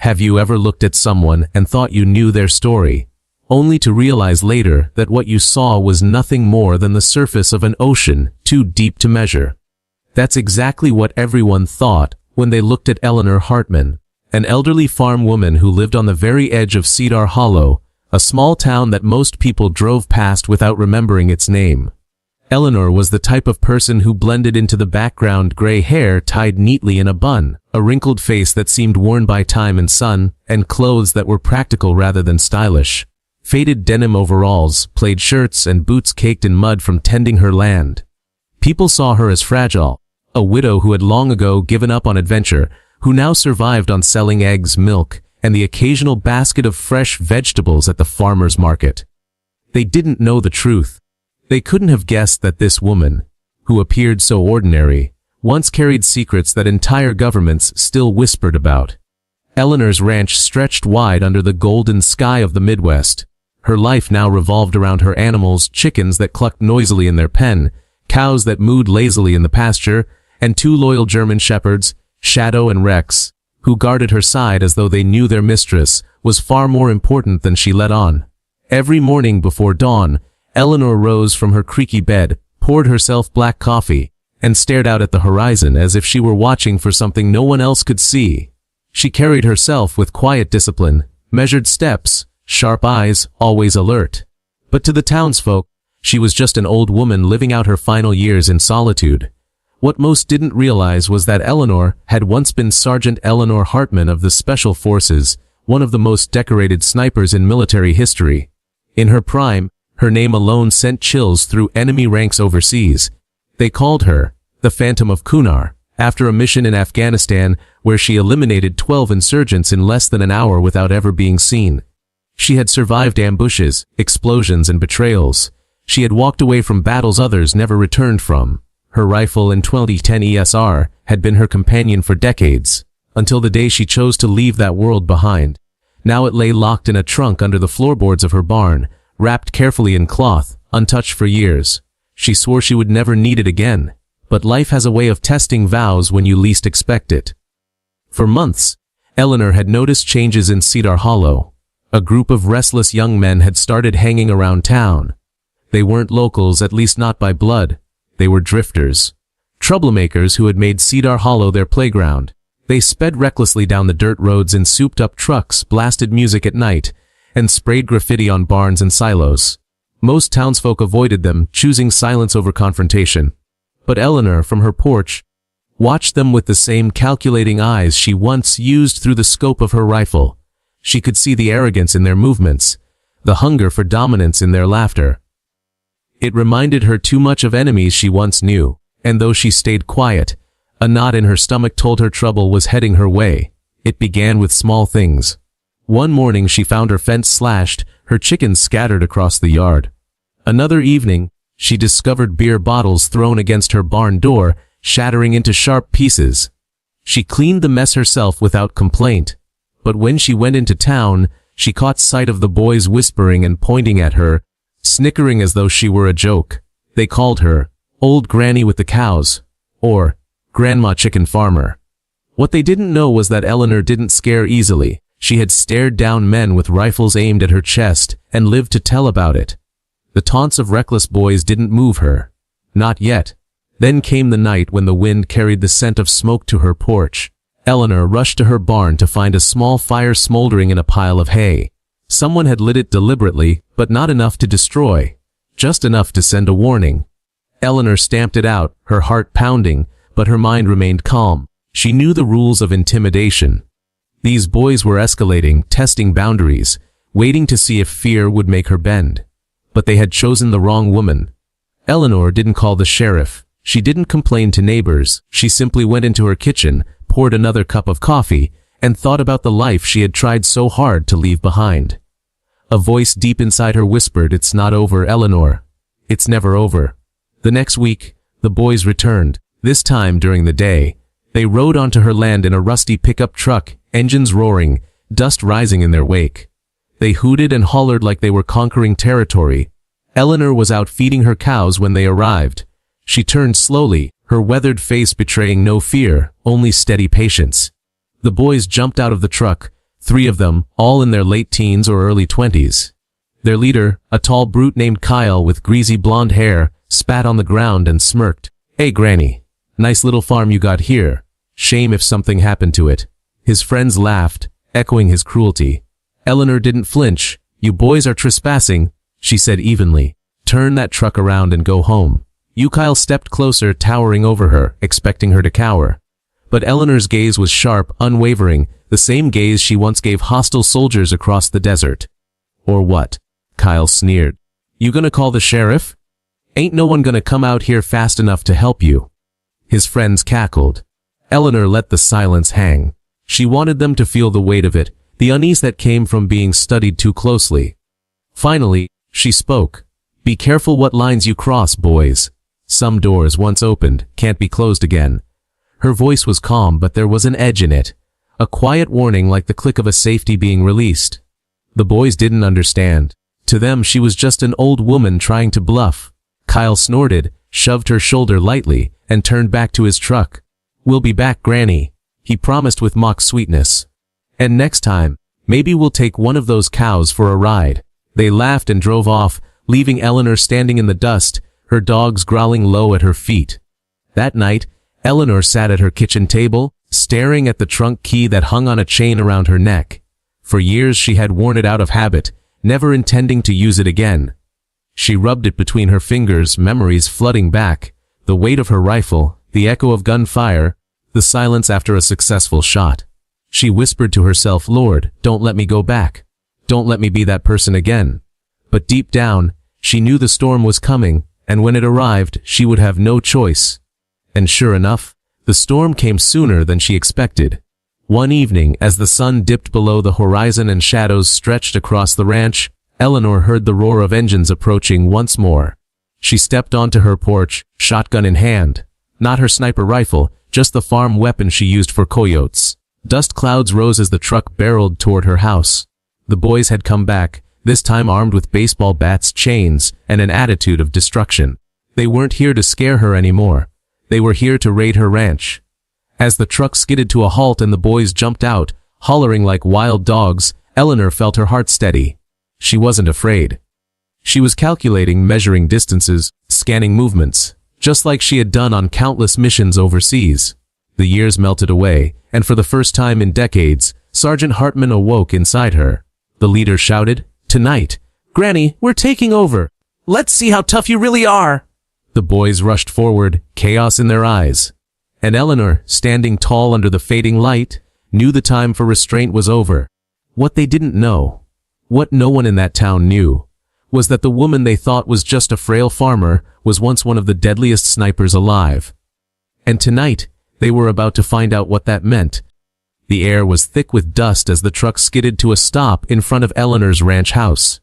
Have you ever looked at someone and thought you knew their story, only to realize later that what you saw was nothing more than the surface of an ocean too deep to measure? That's exactly what everyone thought when they looked at Eleanor Hartman, an elderly farm woman who lived on the very edge of Cedar Hollow, a small town that most people drove past without remembering its name. Eleanor was the type of person who blended into the background: gray hair tied neatly in a bun, a wrinkled face that seemed worn by time and sun, and clothes that were practical rather than stylish. Faded denim overalls, plaid shirts, and boots caked in mud from tending her land. People saw her as fragile, a widow who had long ago given up on adventure, who now survived on selling eggs, milk, and the occasional basket of fresh vegetables at the farmer's market. They didn't know the truth. They couldn't have guessed that this woman, who appeared so ordinary, once carried secrets that entire governments still whispered about. Eleanor's ranch stretched wide under the golden sky of the Midwest. Her life now revolved around her animals: chickens that clucked noisily in their pen, cows that mooed lazily in the pasture, and 2 loyal German shepherds, Shadow and Rex, who guarded her side as though they knew their mistress was far more important than she let on. Every morning before dawn, Eleanor rose from her creaky bed, poured herself black coffee, and stared out at the horizon as if she were watching for something no one else could see. She carried herself with quiet discipline, measured steps, sharp eyes, always alert. But to the townsfolk, she was just an old woman living out her final years in solitude. What most didn't realize was that Eleanor had once been Sergeant Eleanor Hartman of the Special Forces, one of the most decorated snipers in military history. In her prime, her name alone sent chills through enemy ranks overseas. They called her the Phantom of Kunar, after a mission in Afghanistan where she eliminated 12 insurgents in less than an hour without ever being seen. She had survived ambushes, explosions, and betrayals. She had walked away from battles others never returned from. Her rifle and 2010 ESR had been her companion for decades, until the day she chose to leave that world behind. Now it lay locked in a trunk under the floorboards of her barn, wrapped carefully in cloth, untouched for years. She swore she would never need it again, but life has a way of testing vows when you least expect it. For months, Eleanor had noticed changes in Cedar Hollow. A group of restless young men had started hanging around town. They weren't locals, at least not by blood. They were drifters. Troublemakers who had made Cedar Hollow their playground. They sped recklessly down the dirt roads in souped-up trucks, blasted music at night, and sprayed graffiti on barns and silos. Most townsfolk avoided them, choosing silence over confrontation. But Eleanor, from her porch, watched them with the same calculating eyes she once used through the scope of her rifle. She could see the arrogance in their movements, the hunger for dominance in their laughter. It reminded her too much of enemies she once knew, and though she stayed quiet, a knot in her stomach told her trouble was heading her way. It began with small things. One morning she found her fence slashed, her chickens scattered across the yard. Another evening, she discovered beer bottles thrown against her barn door, shattering into sharp pieces. She cleaned the mess herself without complaint, but when she went into town, she caught sight of the boys whispering and pointing at her, snickering as though she were a joke. They called her Old Granny with the Cows, or Grandma Chicken Farmer. What they didn't know was that Eleanor didn't scare easily. She had stared down men with rifles aimed at her chest and lived to tell about it. The taunts of reckless boys didn't move her. Not yet. Then came the night when the wind carried the scent of smoke to her porch. Eleanor rushed to her barn to find a small fire smoldering in a pile of hay. Someone had lit it deliberately, but not enough to destroy. Just enough to send a warning. Eleanor stamped it out, her heart pounding, but her mind remained calm. She knew the rules of intimidation. These boys were escalating, testing boundaries, waiting to see if fear would make her bend. But they had chosen the wrong woman. Eleanor didn't call the sheriff. She didn't complain to neighbors. She simply went into her kitchen, poured another cup of coffee, and thought about the life she had tried so hard to leave behind. A voice deep inside her whispered, "It's not over, Eleanor. It's never over." The next week, the boys returned, this time during the day. They rode onto her land in a rusty pickup truck, engines roaring, dust rising in their wake. They hooted and hollered like they were conquering territory. Eleanor was out feeding her cows when they arrived. She turned slowly, her weathered face betraying no fear, only steady patience. The boys jumped out of the truck, 3 of them, all in their late teens or early 20s. Their leader, a tall brute named Kyle with greasy blonde hair, spat on the ground and smirked. "Hey, Granny. Nice little farm you got here. Shame if something happened to it." His friends laughed, echoing his cruelty. Eleanor didn't flinch. "You boys are trespassing," she said evenly. "Turn that truck around and go home." Kyle stepped closer, towering over her, expecting her to cower. But Eleanor's gaze was sharp, unwavering, the same gaze she once gave hostile soldiers across the desert. "Or what?" Kyle sneered. "You gonna call the sheriff? Ain't no one gonna come out here fast enough to help you." His friends cackled. Eleanor let the silence hang. She wanted them to feel the weight of it, the unease that came from being studied too closely. Finally, she spoke. "Be careful what lines you cross, boys. Some doors, once opened, can't be closed again." Her voice was calm, but there was an edge in it. A quiet warning like the click of a safety being released. The boys didn't understand. To them, she was just an old woman trying to bluff. Kyle snorted, shoved her shoulder lightly, and turned back to his truck. "We'll be back, Granny," he promised with mock sweetness. "And next time, maybe we'll take one of those cows for a ride." They laughed and drove off, leaving Eleanor standing in the dust, her dogs growling low at her feet. That night, Eleanor sat at her kitchen table, staring at the trunk key that hung on a chain around her neck. For years she had worn it out of habit, never intending to use it again. She rubbed it between her fingers, memories flooding back, the weight of her rifle, the echo of gunfire, the silence after a successful shot. She whispered to herself, "Lord, don't let me go back. Don't let me be that person again." But deep down, she knew the storm was coming, and when it arrived, she would have no choice. And sure enough, the storm came sooner than she expected. One evening, as the sun dipped below the horizon and shadows stretched across the ranch, Eleanor heard the roar of engines approaching once more. She stepped onto her porch, shotgun in hand. Not her sniper rifle, just the farm weapon she used for coyotes. Dust clouds rose as the truck barreled toward her house. The boys had come back, this time armed with baseball bats, chains, and an attitude of destruction. They weren't here to scare her anymore. They were here to raid her ranch. As the truck skidded to a halt and the boys jumped out, hollering like wild dogs, Eleanor felt her heart steady. She wasn't afraid. She was calculating, measuring distances, scanning movements, just like she had done on countless missions overseas. The years melted away, and for the first time in decades, Sergeant Hartman awoke inside her. The leader shouted, "Tonight, Granny, we're taking over. Let's see how tough you really are." The boys rushed forward, chaos in their eyes. And Eleanor, standing tall under the fading light, knew the time for restraint was over. What they didn't know, what no one in that town knew, was that the woman they thought was just a frail farmer was once one of the deadliest snipers alive. And tonight, they were about to find out what that meant. The air was thick with dust as the truck skidded to a stop in front of Eleanor's ranch house.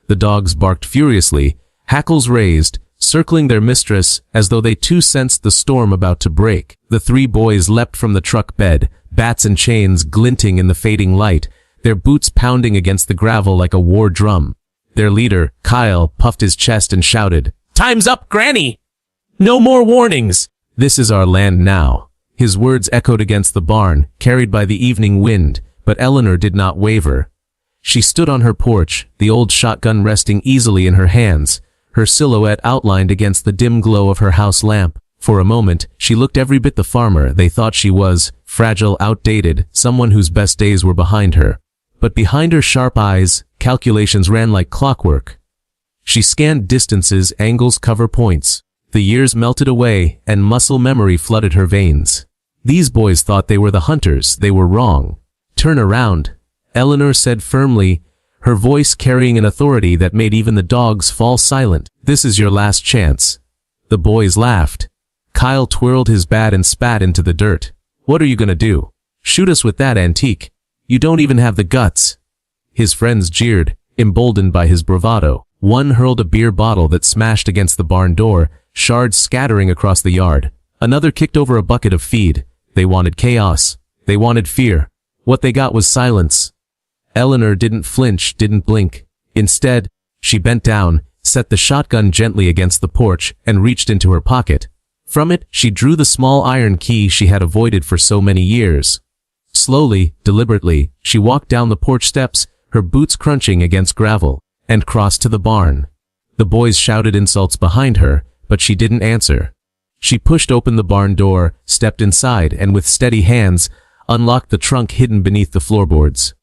The dogs barked furiously, hackles raised, circling their mistress as though they too sensed the storm about to break. The 3 boys leapt from the truck bed, bats and chains glinting in the fading light, their boots pounding against the gravel like a war drum. Their leader, Kyle, puffed his chest and shouted, "Time's up, Granny! No more warnings! This is our land now." His words echoed against the barn, carried by the evening wind, but Eleanor did not waver. She stood on her porch, the old shotgun resting easily in her hands, her silhouette outlined against the dim glow of her house lamp. For a moment, she looked every bit the farmer they thought she was, fragile, outdated, someone whose best days were behind her. But behind her sharp eyes, calculations ran like clockwork. She scanned distances, angles, cover points. The years melted away, and muscle memory flooded her veins. These boys thought they were the hunters. They were wrong. "Turn around," Eleanor said firmly, her voice carrying an authority that made even the dogs fall silent. "This is your last chance." The boys laughed. Kyle twirled his bat and spat into the dirt. "What are you gonna do? Shoot us with that antique? You don't even have the guts." His friends jeered, emboldened by his bravado. One hurled a beer bottle that smashed against the barn door, shards scattering across the yard. Another kicked over a bucket of feed. They wanted chaos. They wanted fear. What they got was silence. Eleanor didn't flinch, didn't blink. Instead, she bent down, set the shotgun gently against the porch, and reached into her pocket. From it, she drew the small iron key she had avoided for so many years. Slowly, deliberately, she walked down the porch steps, her boots crunching against gravel, and crossed to the barn. The boys shouted insults behind her, but she didn't answer. She pushed open the barn door, stepped inside, and with steady hands, unlocked the trunk hidden beneath the floorboards.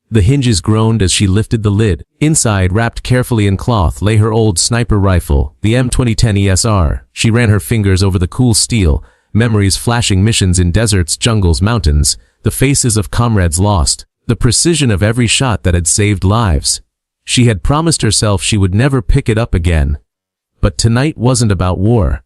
The hinges groaned as she lifted the lid. Inside, wrapped carefully in cloth, lay her old sniper rifle, the M2010 ESR. She ran her fingers over the cool steel, memories flashing, missions in deserts, jungles, mountains, the faces of comrades lost, the precision of every shot that had saved lives. She had promised herself she would never pick it up again. But tonight wasn't about war.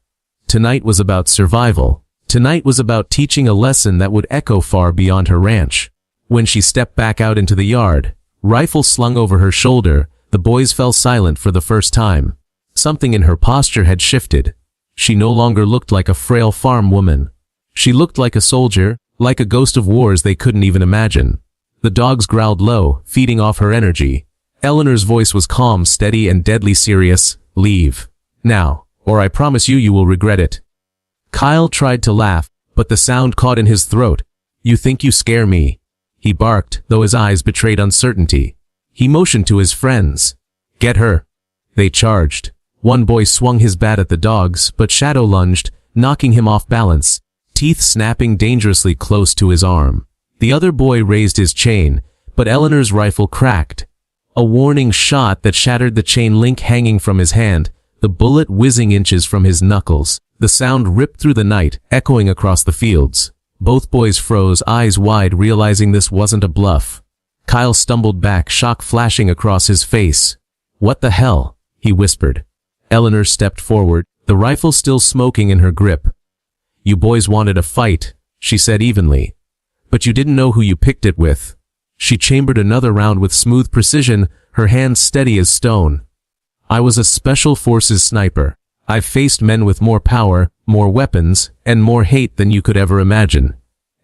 Tonight was about survival. Tonight was about teaching a lesson that would echo far beyond her ranch. When she stepped back out into the yard, rifle slung over her shoulder, the boys fell silent for the first time. Something in her posture had shifted. She no longer looked like a frail farm woman. She looked like a soldier, like a ghost of wars they couldn't even imagine. The dogs growled low, feeding off her energy. Eleanor's voice was calm, steady, and deadly serious. Leave. Now, or I promise you will regret it. Kyle tried to laugh, but the sound caught in his throat. You think you scare me? He barked, though his eyes betrayed uncertainty. He motioned to his friends. Get her. They charged. One boy swung his bat at the dogs, but Shadow lunged, knocking him off balance, teeth snapping dangerously close to his arm. The other boy raised his chain, but Eleanor's rifle cracked. A warning shot that shattered the chain link hanging from his hand, the bullet whizzing inches from his knuckles. The sound ripped through the night, echoing across the fields. Both boys froze, eyes wide, realizing this wasn't a bluff. Kyle stumbled back, shock flashing across his face. What the hell? He whispered. Eleanor stepped forward, the rifle still smoking in her grip. You boys wanted a fight, she said evenly. But you didn't know who you picked it with. She chambered another round with smooth precision, her hands steady as stone. I was a special forces sniper. I've faced men with more power, more weapons, and more hate than you could ever imagine.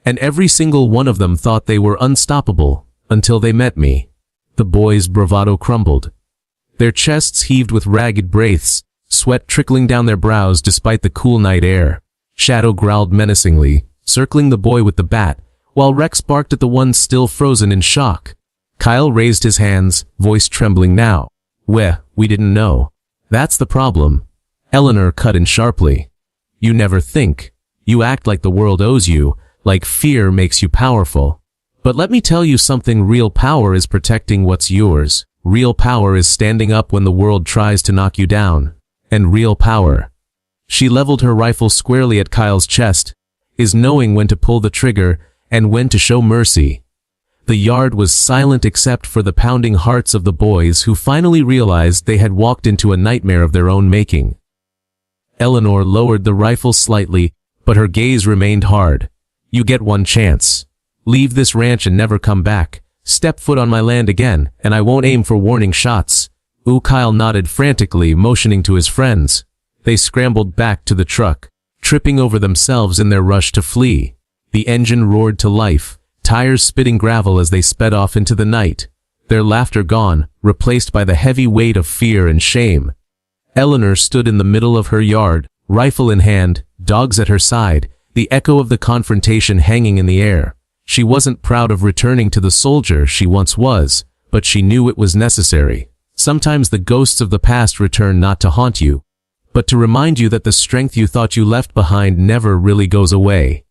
And every single one of them thought they were unstoppable, until they met me. The boys' bravado crumbled. Their chests heaved with ragged breaths, sweat trickling down their brows despite the cool night air. Shadow growled menacingly, circling the boy with the bat, while Rex barked at the one still frozen in shock. Kyle raised his hands, voice trembling now. We didn't know. That's the problem. Eleanor cut in sharply. You never think. You act like the world owes you, like fear makes you powerful. But let me tell you something, real power is protecting what's yours. Real power is standing up when the world tries to knock you down. And real power. She leveled her rifle squarely at Kyle's chest, is knowing when to pull the trigger and when to show mercy. The yard was silent except for the pounding hearts of the boys who finally realized they had walked into a nightmare of their own making. Eleanor lowered the rifle slightly, but her gaze remained hard. You get one chance. Leave this ranch and never come back. Step foot on my land again, and I won't aim for warning shots. Kyle nodded frantically, motioning to his friends. They scrambled back to the truck, tripping over themselves in their rush to flee. The engine roared to life, tires spitting gravel as they sped off into the night. Their laughter gone, replaced by the heavy weight of fear and shame. Eleanor stood in the middle of her yard, rifle in hand, dogs at her side, the echo of the confrontation hanging in the air. She wasn't proud of returning to the soldier she once was, but she knew it was necessary. Sometimes the ghosts of the past return not to haunt you, but to remind you that the strength you thought you left behind never really goes away.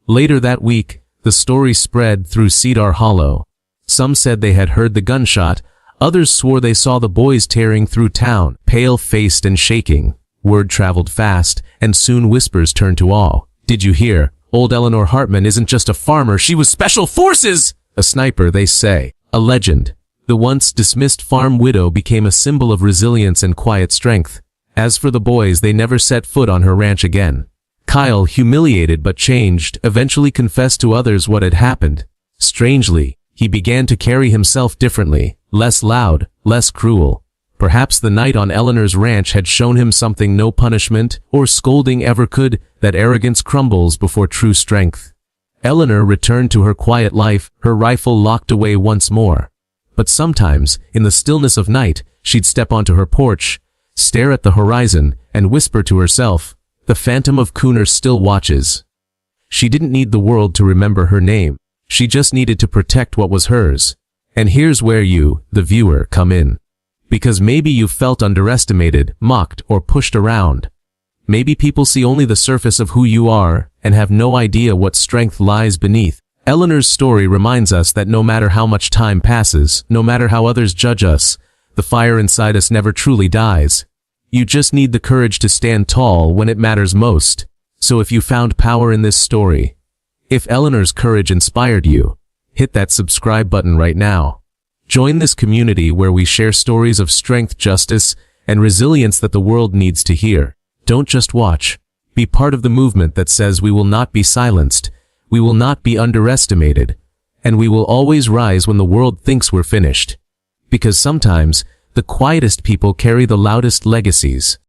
Later that week, the story spread through Cedar Hollow. Some said they had heard the gunshot, others swore they saw the boys tearing through town, pale-faced and shaking. Word traveled fast, and soon whispers turned to awe. Did you hear? Old Eleanor Hartman isn't just a farmer, she was Special Forces! A sniper, they say. A legend. The once dismissed farm widow became a symbol of resilience and quiet strength. As for the boys, they never set foot on her ranch again. Kyle, humiliated but changed, eventually confessed to others what had happened. Strangely, he began to carry himself differently, less loud, less cruel. Perhaps the night on Eleanor's ranch had shown him something no punishment or scolding ever could, that arrogance crumbles before true strength. Eleanor returned to her quiet life, her rifle locked away once more. But sometimes, in the stillness of night, she'd step onto her porch, stare at the horizon, and whisper to herself, "The phantom of Cooner still watches." She didn't need the world to remember her name. She just needed to protect what was hers. And here's where you, the viewer, come in. Because maybe you felt underestimated, mocked, or pushed around. Maybe people see only the surface of who you are and have no idea what strength lies beneath. Eleanor's story reminds us that no matter how much time passes, no matter how others judge us, the fire inside us never truly dies. You just need the courage to stand tall when it matters most. So if you found power in this story, if Eleanor's courage inspired you, hit that subscribe button right now. Join this community where we share stories of strength, justice, and resilience that the world needs to hear. Don't just watch. Be part of the movement that says we will not be silenced, we will not be underestimated, and we will always rise when the world thinks we're finished. Because sometimes, the quietest people carry the loudest legacies.